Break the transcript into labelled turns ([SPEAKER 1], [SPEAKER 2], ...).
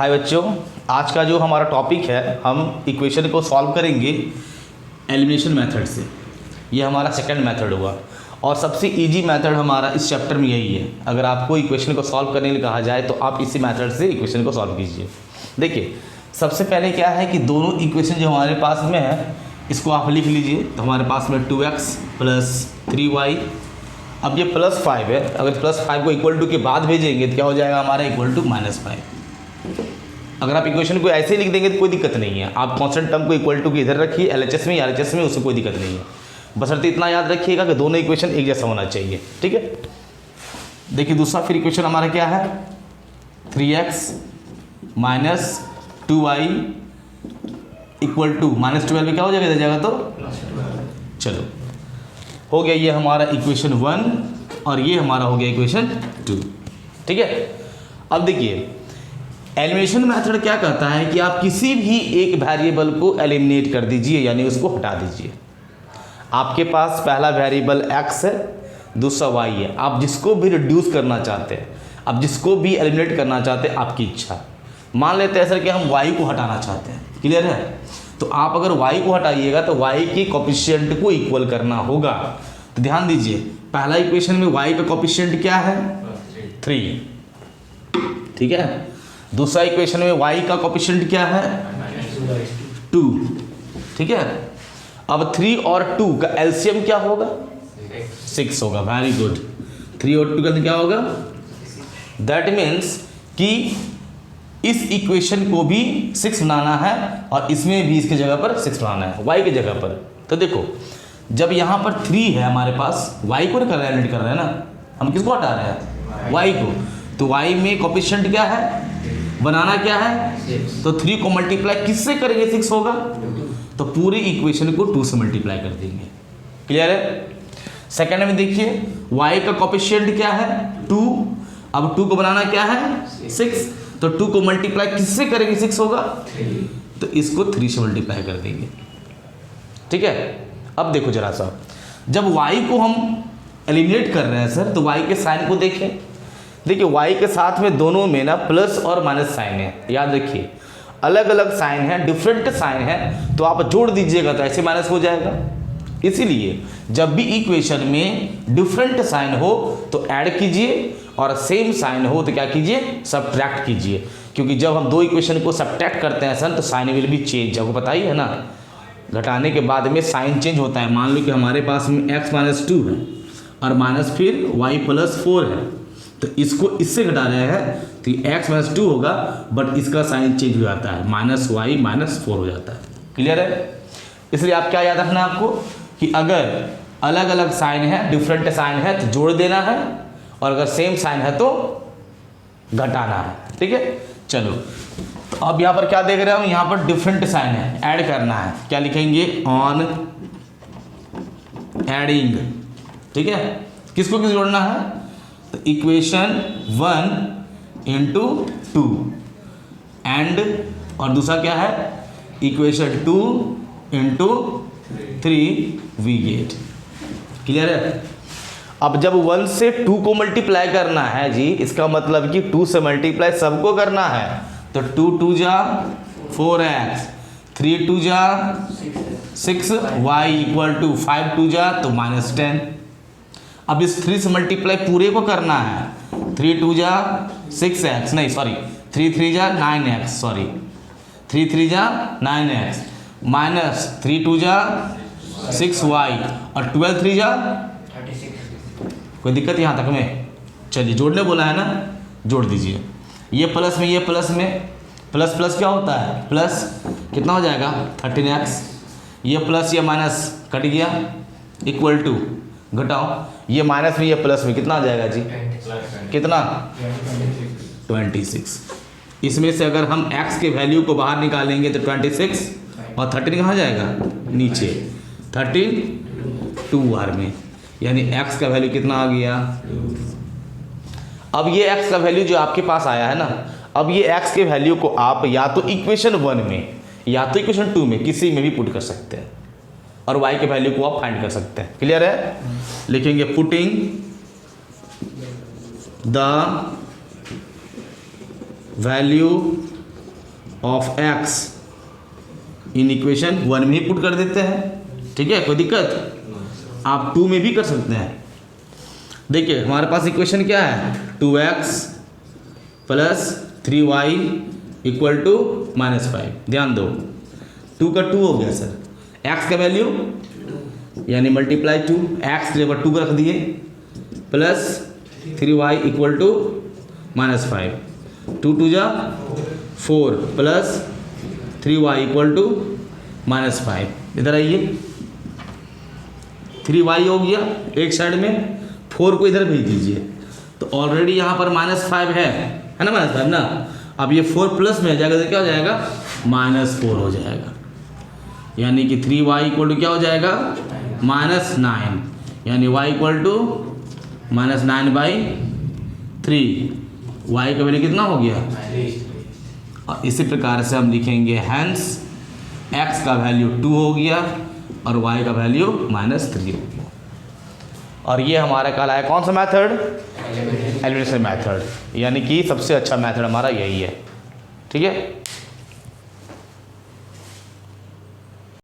[SPEAKER 1] हाय बच्चों, आज का जो हमारा टॉपिक है हम इक्वेशन को सॉल्व करेंगे एलिमिनेशन मेथड से। ये हमारा सेकंड मेथड हुआ और सबसे इजी मेथड हमारा इस चैप्टर में यही है। अगर आपको इक्वेशन को सॉल्व करने के लिए कहा जाए तो आप इसी मेथड से इक्वेशन को सॉल्व कीजिए। देखिए, सबसे पहले क्या है कि दोनों इक्वेशन जो हमारे पास में है इसको आप लिख लीजिए। तो हमारे पास में 2x प्लस 3y, अब ये +5 है। अगर +5 को इक्वल टू के बाद भेजेंगे तो क्या हो जाएगा हमारा इक्वल टू -5। अगर आप इक्वेशन को ऐसे ही लिख देंगे तो कोई दिक्कत नहीं है। आप कांस्टेंट टर्म को इक्वल टू के इधर रखिए LHS में या RHS में, उससे कोई दिक्कत नहीं है। बशर्ते इतना याद रखिएगा कि दोनों इक्वेशन एक जैसा होना चाहिए, ठीक है। देखिए दूसरा फिर इक्वेशन हमारा क्या है, 3x minus 2y equal to -12 में क्या हो जाएगा, इधर जाएगा तो चलो हो गया। ये हमारा इक्वेशन 1 और ये हमारा हो गया इक्वेशन 2, ठीक है। अब देखिए एलिमिनेशन मेथड क्या कहता है कि आप किसी भी एक वेरिएबल को एलिमिनेट कर दीजिए, यानी उसको हटा दीजिए। आपके पास पहला वेरिएबल x है, दूसरा y है। आप जिसको भी रिड्यूस करना चाहते हैं, आप जिसको भी एलिमिनेट करना चाहते हैं, आपकी इच्छा। मान लेते हैं सर कि हम y को हटाना चाहते हैं, क्लियर है। तो आप अगर y को हटाइएगा तो y की कोफिशिएंट को इक्वल करना होगा। तो ध्यान दीजिए, पहला इक्वेशन में y का कोफिशिएंट क्या है 3, ठीक है। दूसरा इक्वेशन में y का कोफिशिएंट क्या है 2, ठीक है। अब 3 और 2 का एलसीएम क्या होगा 6 होगा। वेरी गुड, 3 और 2 का क्या होगा, दैट मीन्स कि इस इक्वेशन को भी 6 बनाना है और इसमें भी इसकी जगह पर 6 बनाना है, y की जगह पर। तो देखो जब यहाँ पर 3 है हमारे पास, y को कर रहे हैं ना, हम किसको हटा रहे हैं y को। तो y में कोफिशिएंट क्या है, बनाना क्या है, तो 3 को मल्टीप्लाई किससे करेंगे 6 होगा, तो पूरी इक्वेशन को 2 से मल्टीप्लाई कर देंगे, क्लियर है। सेकंड में देखिए y का कोफिशिएंट क्या है 2, अब 2 को बनाना क्या है 6, तो 2 को मल्टीप्लाई किससे करेंगे 6 होगा, तो इसको 3 से मल्टीप्लाई कर देंगे, ठीक है। अब देखो जरा सा, जब y को हम एलिमिनेट कर रहे हैं सर, तो y के साइन को देखें। देखिए y के साथ में दोनों में ना प्लस और माइनस साइन है, याद रखिए। अलग अलग साइन है, डिफरेंट साइन है, तो आप जोड़ दीजिएगा तो ऐसे माइनस हो जाएगा। इसीलिए जब भी इक्वेशन में डिफरेंट साइन हो तो ऐड कीजिए और सेम साइन हो तो क्या कीजिए, सब्ट्रैक्ट कीजिए। क्योंकि जब हम दो इक्वेशन को सब्ट्रैक्ट करते हैं सर तो साइन विल बी चेंज, आपको पता ही है ना। घटाने के बाद में साइन चेंज होता है। मान लो कि हमारे पास में x - 2 है और माइनस फिर y + 4 है, तो इसको इससे घटा रहे हैं तो x - 2 होगा, बट इसका साइन चेंज हो जाता है, -y - 4 हो जाता है, क्लियर है। इसलिए आप क्या याद रखना है आपको कि अगर अलग अलग साइन है, डिफरेंट साइन है तो जोड़ देना है, और अगर सेम साइन है तो घटाना है, ठीक है। चलो तो अब यहाँ पर क्या देख रहे हैं हम, यहाँ पर डिफरेंट साइन है, ऐड करना है। क्या लिखेंगे, ऑन एडिंग, ठीक है। किसको किस जोड़ना है, तो इक्वेशन 1 × 2 एंड, और दूसरा क्या है इक्वेशन 2 × 3 वी गेट, क्लियर है। अब जब 1 से 2 को मल्टीप्लाई करना है जी, इसका मतलब कि 2 से मल्टीप्लाई सबको करना है। तो 2 × 2 = 4x, 3 × 2 = 6, y = 5 × 2 = तो -10। अब इस 3 से मल्टीप्लाई पूरे को करना है। 3 × 2 = 6x, नहीं sorry 3 × 3 = 9x, sorry 3 × 3 = 9x, minus 3 × 2 = 6y और 12 × 3 = कोई दिक्कत यहाँ तक में। चलिए जोड़ने बोला है ना, जोड़ दीजिए। ये प्लस में, ये प्लस में, प्लस प्लस क्या होता है प्लस, कितना हो जाएगा 13x। ये प्लस ये माइनस कट गया, इक्वल टू घटाओ, ये माइनस में ये प्लस में कितना आ जाएगा जी, कितना 26। इसमें से अगर हम x के वैल्यू को बाहर निकालेंगे तो 26 और 13 कहाँ जाएगा नीचे, 13 2 बार में, यानी x का वैल्यू कितना आ गया। अब ये x का वैल्यू जो आपके पास आया है ना, अब ये x के वैल्यू को आप या तो इक्वेशन 1 में या तो इक्वेशन 2 में किसी में भी पुट कर सकते हैं, और y के वैल्यू को आप फाइंड कर सकते हैं, क्लियर है। लिखेंगे putting the value of x in equation 1 में ही पुट कर देते हैं। ठीक है, कोई दिक्कत? आप 2 में भी कर सकते हैं। देखिए हमारे पास इक्वेशन क्या है, 2x plus 3y equal to -5। ध्यान दो 2 का 2 हो गया सर, x का वैल्यू यानी मल्टीप्लाई 2, x के ऊपर 2 रख दिए प्लस 3y इक्वल टू -5, 2 2 जा 4 प्लस 3y इक्वल टू -5। इधर आइए 3y हो गया एक साइड में, 4 को इधर भेज दीजिए तो ऑलरेडी यहाँ पर -5 है ना, -5 ना। अब ये 4 प्लस में आ जाएगा तो क्या हो जाएगा, -4 हो जाएगा। यानी कि 3y इक्वल टू क्या हो जाएगा, -9, यानी y इक्वल टू -9/3। y का वैल्यू कितना हो गया, और इसी प्रकार से हम लिखेंगे हैंस x का वैल्यू 2 हो गया और y का वैल्यू -3 हो गया। और ये हमारा कहलाया कौन सा मेथड, एलिमिनेशन मेथड, यानी कि सबसे अच्छा मेथड हमारा यही है। ठीक है।